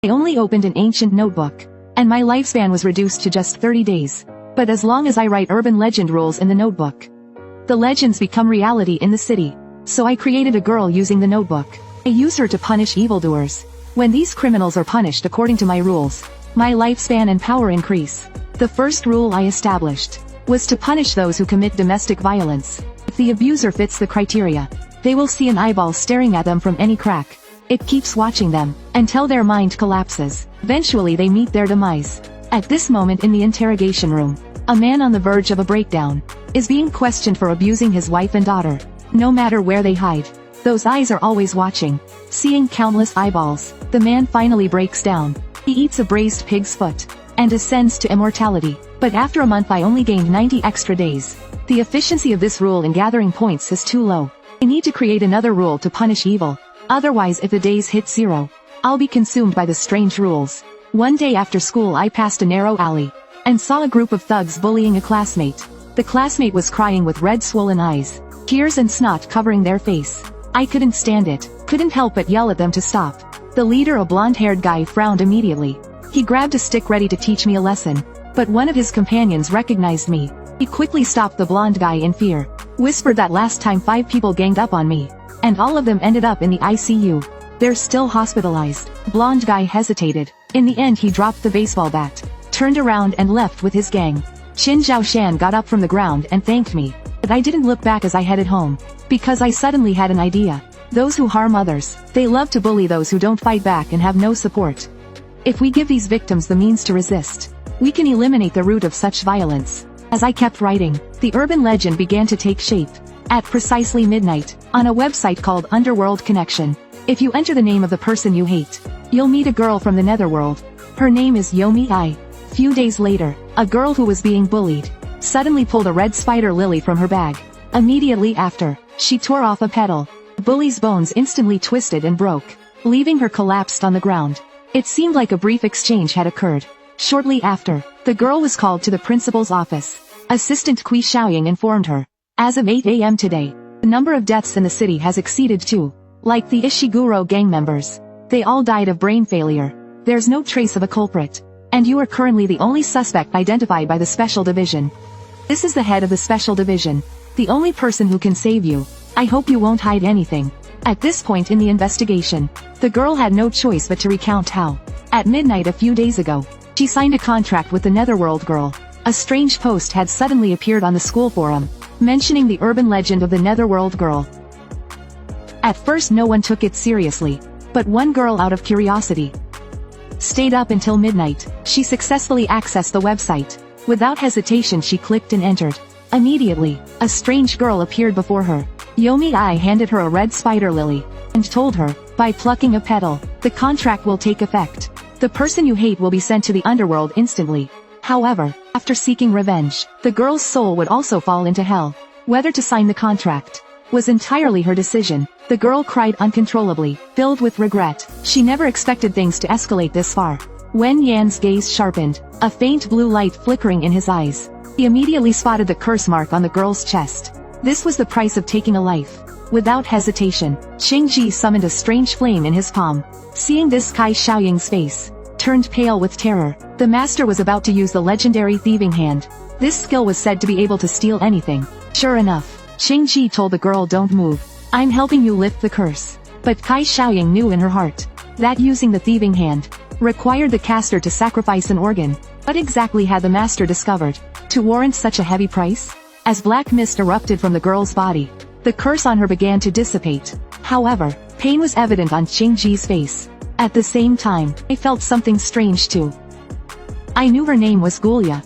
I only opened an ancient notebook, and my lifespan was reduced to just 30 days. But as long as I write urban legend rules in the notebook, the legends become reality in the city. So I created a girl using the notebook. I use her to punish evildoers. When these criminals are punished according to my rules, my lifespan and power increase. The first rule I established was to punish those who commit domestic violence. If the abuser fits the criteria, they will see an eyeball staring at them from any crack. It keeps watching them until their mind collapses. Eventually they meet their demise. At this moment in the interrogation room, a man on the verge of a breakdown is being questioned for abusing his wife and daughter. No matter where they hide, those eyes are always watching. Seeing countless eyeballs, the man finally breaks down. He eats a braised pig's foot and ascends to immortality. But after a month I only gained 90 extra days. The efficiency of this rule in gathering points is too low. I need to create another rule to punish evil. Otherwise, if the days hit 0, I'll be consumed by the strange rules. One day after school I passed a narrow alley and saw a group of thugs bullying a classmate. The classmate was crying with red swollen eyes, tears and snot covering their face. I couldn't stand it, couldn't help but yell at them to stop. The leader, a blonde-haired guy, frowned immediately. He grabbed a stick ready to teach me a lesson. But one of his companions recognized me. He quickly stopped the blonde guy in fear, whispered that last time 5 people ganged up on me, and all of them ended up in the ICU. They're still hospitalized. Blonde guy hesitated. In the end he dropped the baseball bat, turned around and left with his gang. Qin Zhaoshan got up from the ground and thanked me. But I didn't look back as I headed home, because I suddenly had an idea. Those who harm others, they love to bully those who don't fight back and have no support. If we give these victims the means to resist, we can eliminate the root of such violence. As I kept writing, the urban legend began to take shape. At precisely midnight, on a website called Underworld Connection, if you enter the name of the person you hate, you'll meet a girl from the netherworld. Her name is Yomi Ai. Few days later, a girl who was being bullied suddenly pulled a red spider lily from her bag. Immediately after, she tore off a petal. The bully's bones instantly twisted and broke, leaving her collapsed on the ground. It seemed like a brief exchange had occurred. Shortly after, the girl was called to the principal's office. Assistant Kui Xiaoying informed her, as of 8 a.m. today, the number of deaths in the city has exceeded 2. Like the Ishiguro gang members, they all died of brain failure. There's no trace of a culprit, and you are currently the only suspect identified by the Special Division. This is the head of the Special Division, the only person who can save you. I hope you won't hide anything. At this point in the investigation, the girl had no choice but to recount how, at midnight a few days ago, she signed a contract with the Netherworld girl. A strange post had suddenly appeared on the school forum, mentioning the urban legend of the Netherworld girl. At first no one took it seriously, but one girl, out of curiosity, stayed up until midnight. She successfully accessed the website. Without hesitation she clicked and entered. Immediately, a strange girl appeared before her. Yomi Ai handed her a red spider lily, and told her, by plucking a petal, the contract will take effect. The person you hate will be sent to the underworld instantly. However, after seeking revenge, the girl's soul would also fall into hell. Whether to sign the contract was entirely her decision. The girl cried uncontrollably, filled with regret. She never expected things to escalate this far. Wen Yan's gaze sharpened, a faint blue light flickering in his eyes. He immediately spotted the curse mark on the girl's chest. This was the price of taking a life. Without hesitation, Qing Ji summoned a strange flame in his palm. Seeing this, Kai Xiaoying's face turned pale with terror. The master was about to use the legendary thieving hand. This skill was said to be able to steal anything. Sure enough, Qing Ji told the girl, "Don't move. I'm helping you lift the curse." But Kai Xiaoying knew in her heart that using the thieving hand required the caster to sacrifice an organ. What exactly had the master discovered to warrant such a heavy price? As black mist erupted from the girl's body, the curse on her began to dissipate. However, pain was evident on Qing Ji's face. At the same time, I felt something strange too. I knew her name was Gulia.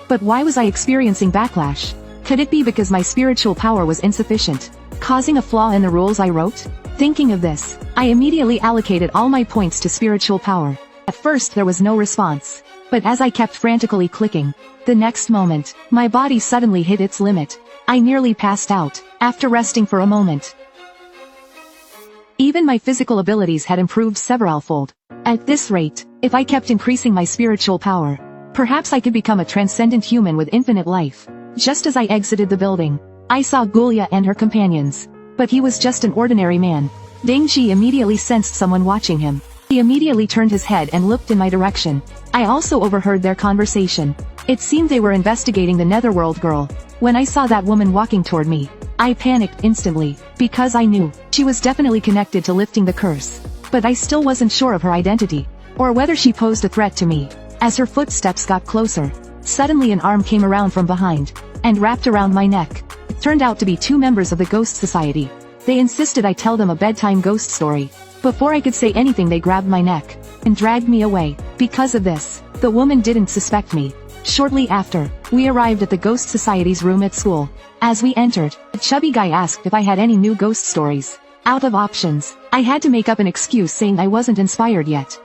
But why was I experiencing backlash? Could it be because my spiritual power was insufficient, causing a flaw in the rules I wrote? Thinking of this, I immediately allocated all my points to spiritual power. At first there was no response, but as I kept frantically clicking, the next moment, my body suddenly hit its limit. I nearly passed out. After resting for a moment, even my physical abilities had improved severalfold. At this rate, if I kept increasing my spiritual power, perhaps I could become a transcendent human with infinite life. Just as I exited the building, I saw Gulia and her companions. But he was just an ordinary man. Deng Ji immediately sensed someone watching him. He immediately turned his head and looked in my direction. I also overheard their conversation. It seemed they were investigating the Netherworld girl. When I saw that woman walking toward me, I panicked instantly, because I knew she was definitely connected to lifting the curse. But I still wasn't sure of her identity, or whether she posed a threat to me. As her footsteps got closer, suddenly an arm came around from behind, and wrapped around my neck. It turned out to be two members of the Ghost Society. They insisted I tell them a bedtime ghost story. Before I could say anything, they grabbed my neck and dragged me away. Because of this, the woman didn't suspect me. Shortly after, we arrived at the Ghost Society's room at school. As we entered, a chubby guy asked if I had any new ghost stories. Out of options, I had to make up an excuse saying I wasn't inspired yet.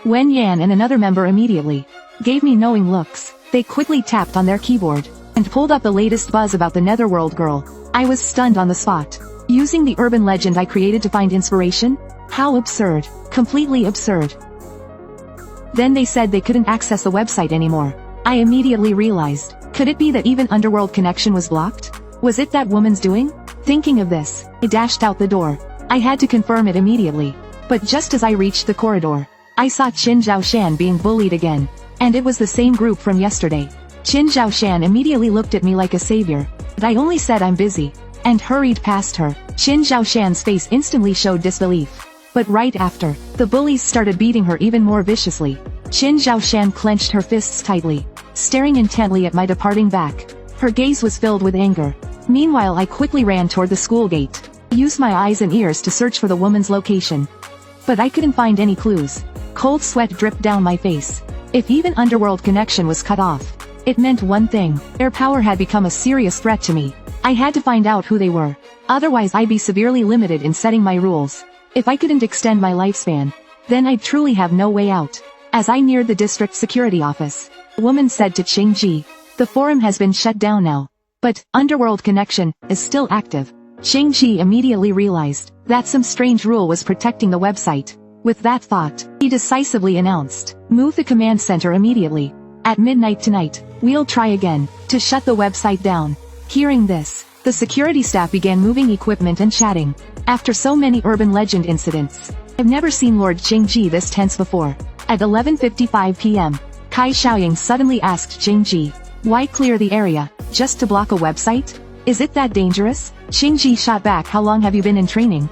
Wen Yan and another member immediately gave me knowing looks. They quickly tapped on their keyboard and pulled up the latest buzz about the Netherworld girl. I was stunned on the spot. Using the urban legend I created to find inspiration? How absurd. Completely absurd. Then they said they couldn't access the website anymore. I immediately realized, could it be that even Underworld connection was blocked? Was it that woman's doing? Thinking of this, I dashed out the door. I had to confirm it immediately. But just as I reached the corridor, I saw Qin Zhaoshan being bullied again. And it was the same group from yesterday. Qin Zhaoshan immediately looked at me like a savior, but I only said I'm busy, and hurried past her. Qin Zhaoshan's face instantly showed disbelief. But right after, the bullies started beating her even more viciously. Qin Zhaoshan clenched her fists tightly, staring intently at my departing back. Her gaze was filled with anger. Meanwhile, I quickly ran toward the school gate. I used my eyes and ears to search for the woman's location. But I couldn't find any clues. Cold sweat dripped down my face. If even Underworld connection was cut off, it meant one thing: their power had become a serious threat to me. I had to find out who they were. Otherwise I'd be severely limited in setting my rules. If I couldn't extend my lifespan, then I'd truly have no way out. As I neared the district security office, the woman said to Cheng Ji, "The forum has been shut down now. But Underworld connection is still active." Cheng Ji immediately realized that some strange rule was protecting the website. With that thought, he decisively announced, "Move the command center immediately. At midnight tonight, we'll try again to shut the website down." Hearing this, the security staff began moving equipment and chatting. After so many urban legend incidents, I've never seen Lord Cheng Ji this tense before. At 11:55 p.m., Kai Xiaoying suddenly asked Cheng Ji, "Why clear the area? Just to block a website? Is it that dangerous?" Cheng Ji shot back, "How long have you been in training?"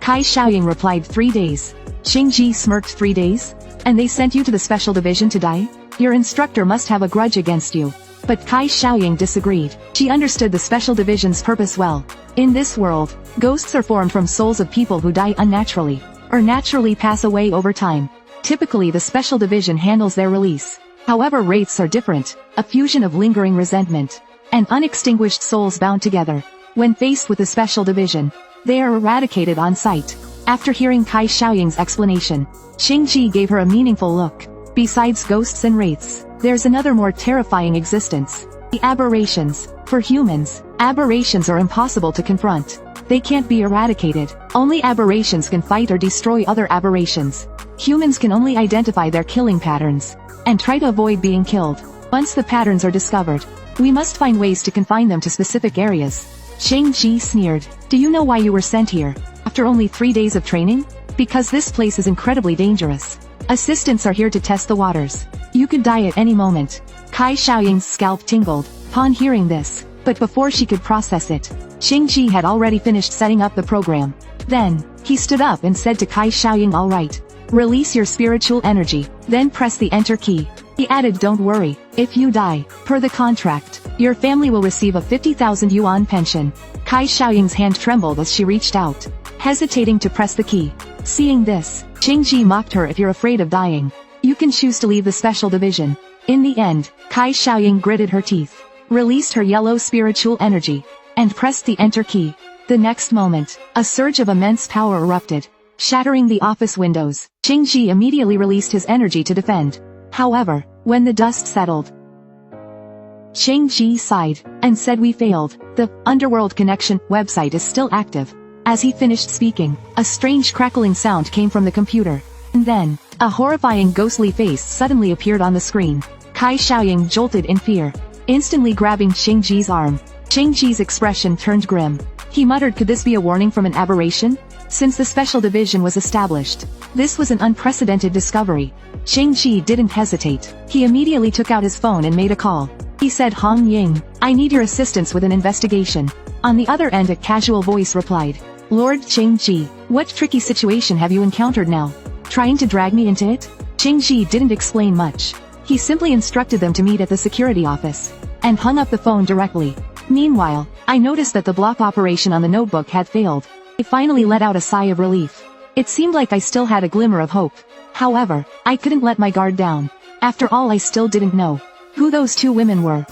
Kai Xiaoying replied, 3 days. Cheng Ji smirked, 3 days? And they sent you to the special division to die? Your instructor must have a grudge against you. But Kai Xiaoying disagreed. She understood the special division's purpose well. In this world, ghosts are formed from souls of people who die unnaturally, or naturally pass away over time. Typically the special division handles their release. However, rates are different, a fusion of lingering resentment and unextinguished souls bound together. When faced with the special division, they are eradicated on sight. After hearing Kai Xiaoying's explanation, Cheng Ji gave her a meaningful look. Besides ghosts and wraiths, there's another more terrifying existence: the aberrations. For humans, aberrations are impossible to confront. They can't be eradicated. Only aberrations can fight or destroy other aberrations. Humans can only identify their killing patterns and try to avoid being killed. Once the patterns are discovered, we must find ways to confine them to specific areas. Cheng Ji sneered. "Do you know why you were sent here? After only 3 days of training? Because this place is incredibly dangerous. Assistants are here to test the waters. You could die at any moment." Kai Xiaoying's scalp tingled upon hearing this, but before she could process it, Cheng Ji had already finished setting up the program. Then, he stood up and said to Kai Xiaoying, "All right. Release your spiritual energy, then press the enter key." He added, "Don't worry, if you die, per the contract, your family will receive a 50,000 yuan pension." Kai Xiaoying's hand trembled as she reached out, hesitating to press the key. Seeing this, Cheng Ji mocked her, "If you're afraid of dying, you can choose to leave the special division." In the end, Kai Xiaoying gritted her teeth, released her yellow spiritual energy, and pressed the enter key. The next moment, a surge of immense power erupted, shattering the office windows. Cheng Ji immediately released his energy to defend. However, when the dust settled, Cheng Ji sighed and said, "We failed. The Underworld Connection website is still active." As he finished speaking, a strange crackling sound came from the computer. And then, a horrifying ghostly face suddenly appeared on the screen. Kai Xiaoying jolted in fear, instantly grabbing Cheng Ji's arm. Cheng Ji's expression turned grim. He muttered, could this be a warning from an aberration? Since the special division was established, this was an unprecedented discovery. Cheng Ji didn't hesitate. He immediately took out his phone and made a call. He said, Hong Ying, I need your assistance with an investigation. On the other end a casual voice replied, Lord Cheng Ji, what tricky situation have you encountered now? Trying to drag me into it? Cheng Ji didn't explain much. He simply instructed them to meet at the security office, and hung up the phone directly. Meanwhile, I noticed that the block operation on the notebook had failed. I finally let out a sigh of relief. It seemed like I still had a glimmer of hope. However, I couldn't let my guard down. After all, I still didn't know who those two women were.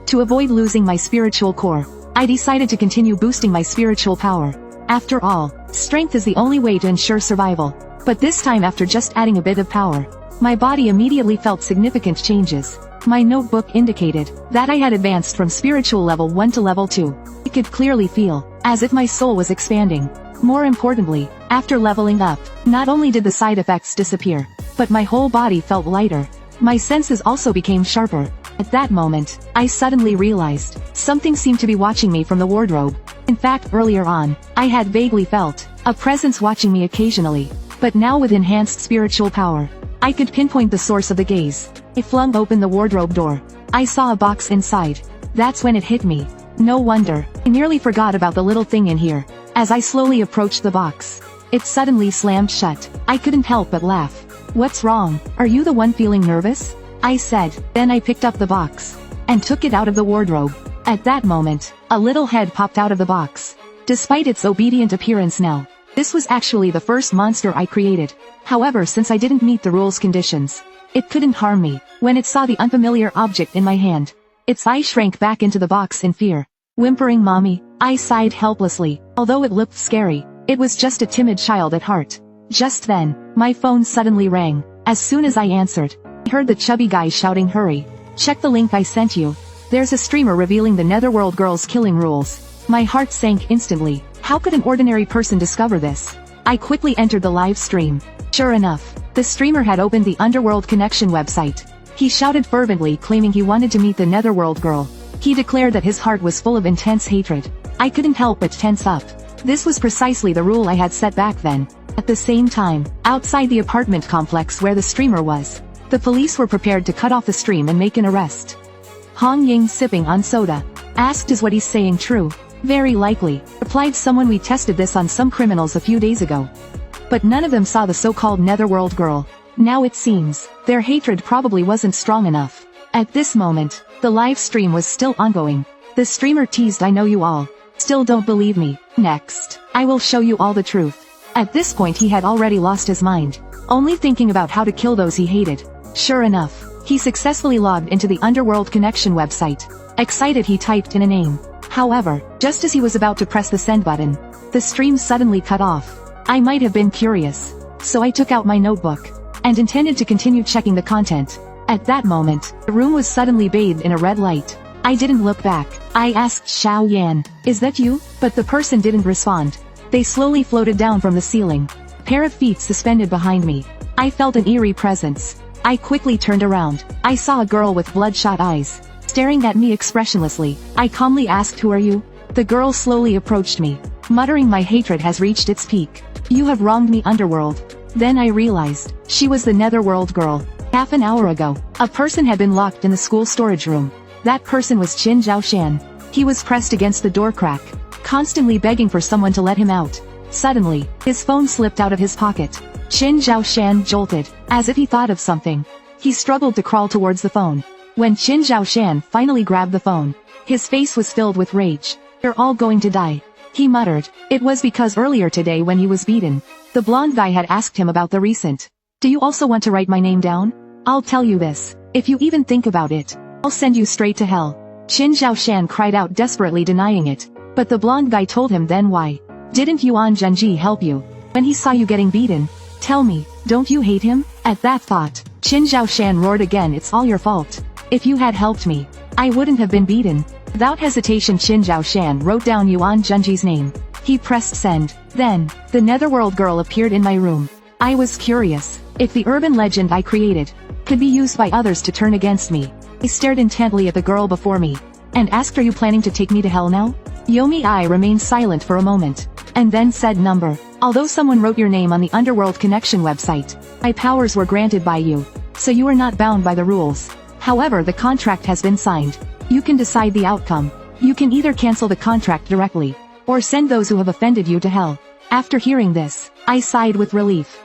To avoid losing my spiritual core, I decided to continue boosting my spiritual power. After all, strength is the only way to ensure survival. But this time, after just adding a bit of power, my body immediately felt significant changes. My notebook indicated that I had advanced from spiritual level 1 to level 2. I could clearly feel as if my soul was expanding. More importantly, after leveling up, not only did the side effects disappear, but my whole body felt lighter. My senses also became sharper. At that moment, I suddenly realized something seemed to be watching me from the wardrobe. In fact, earlier on, I had vaguely felt a presence watching me occasionally. But now with enhanced spiritual power, I could pinpoint the source of the gaze. I flung open the wardrobe door. I saw a box inside. That's when it hit me. No wonder, I nearly forgot about the little thing in here. As I slowly approached the box, it suddenly slammed shut. I couldn't help but laugh. What's wrong? Are you the one feeling nervous? I said. Then I picked up the box and took it out of the wardrobe. At that moment, a little head popped out of the box. Despite its obedient appearance now, this was actually the first monster I created. However, since I didn't meet the rules conditions, it couldn't harm me. When it saw the unfamiliar object in my hand, its eye shrank back into the box in fear. Whimpering, Mommy, I sighed helplessly. Although it looked scary, it was just a timid child at heart. Just then, my phone suddenly rang. As soon as I answered, I heard the chubby guy shouting, hurry, check the link I sent you. There's a streamer revealing the Netherworld girls' killing rules. My heart sank instantly. How could an ordinary person discover this? I quickly entered the live stream. Sure enough, the streamer had opened the Underworld Connection website. He shouted fervently, claiming he wanted to meet the Netherworld girl. He declared that his heart was full of intense hatred. I couldn't help but tense up. This was precisely the rule I had set back then. At the same time, outside the apartment complex where the streamer was, the police were prepared to cut off the stream and make an arrest. Hong Ying, sipping on soda, asked, is what he's saying true? Very likely, replied someone. We tested this on some criminals a few days ago, but none of them saw the so-called Netherworld girl. Now it seems their hatred probably wasn't strong enough. At this moment, the live stream was still ongoing. The streamer teased, I know you all still don't believe me. Next, I will show you all the truth. At this point he had already lost his mind, only thinking about how to kill those he hated. Sure enough, he successfully logged into the Underworld Connection website. Excited, he typed in a name. However, just as he was about to press the send button, the stream suddenly cut off. I might have been curious, so I took out my notebook and intended to continue checking the content. At that moment, the room was suddenly bathed in a red light. I didn't look back. I asked Xiao Yan, is that you? But the person didn't respond. They slowly floated down from the ceiling, a pair of feet suspended behind me. I felt an eerie presence. I quickly turned around. I saw a girl with bloodshot eyes staring at me expressionlessly. I calmly asked, who are you? The girl slowly approached me, muttering, my hatred has reached its peak. You have wronged me, Underworld. Then I realized she was the Netherworld girl. Half an hour ago, a person had been locked in the school storage room. That person was Qin Zhaoshan. He was pressed against the door crack, constantly begging for someone to let him out. Suddenly, his phone slipped out of his pocket. Qin Zhaoshan jolted, as if he thought of something. He struggled to crawl towards the phone. When Qin Zhaoshan finally grabbed the phone, his face was filled with rage. You're all going to die, he muttered. It was because earlier today when he was beaten, the blonde guy had asked him about the recent. Do you also want to write my name down? I'll tell you this, if you even think about it, I'll send you straight to hell. Qin Zhaoshan cried out, desperately denying it. But the blonde guy told him, then why didn't Yuan Zhenji help you when he saw you getting beaten? Tell me, don't you hate him? At that thought, Qin Zhaoshan roared again, it's all your fault. If you had helped me, I wouldn't have been beaten. Without hesitation, Qin Zhaoshan wrote down Yuan Zhenji's name. He pressed send. Then, the Netherworld girl appeared in my room. I was curious if the urban legend I created could be used by others to turn against me. I stared intently at the girl before me and asked, are you planning to take me to hell now? Yomi I remained silent for a moment, and then said number. Although someone wrote your name on the Underworld Connection website, my powers were granted by you, so you are not bound by the rules. However, the contract has been signed. You can decide the outcome. You can either cancel the contract directly, or send those who have offended you to hell. After hearing this, I sighed with relief.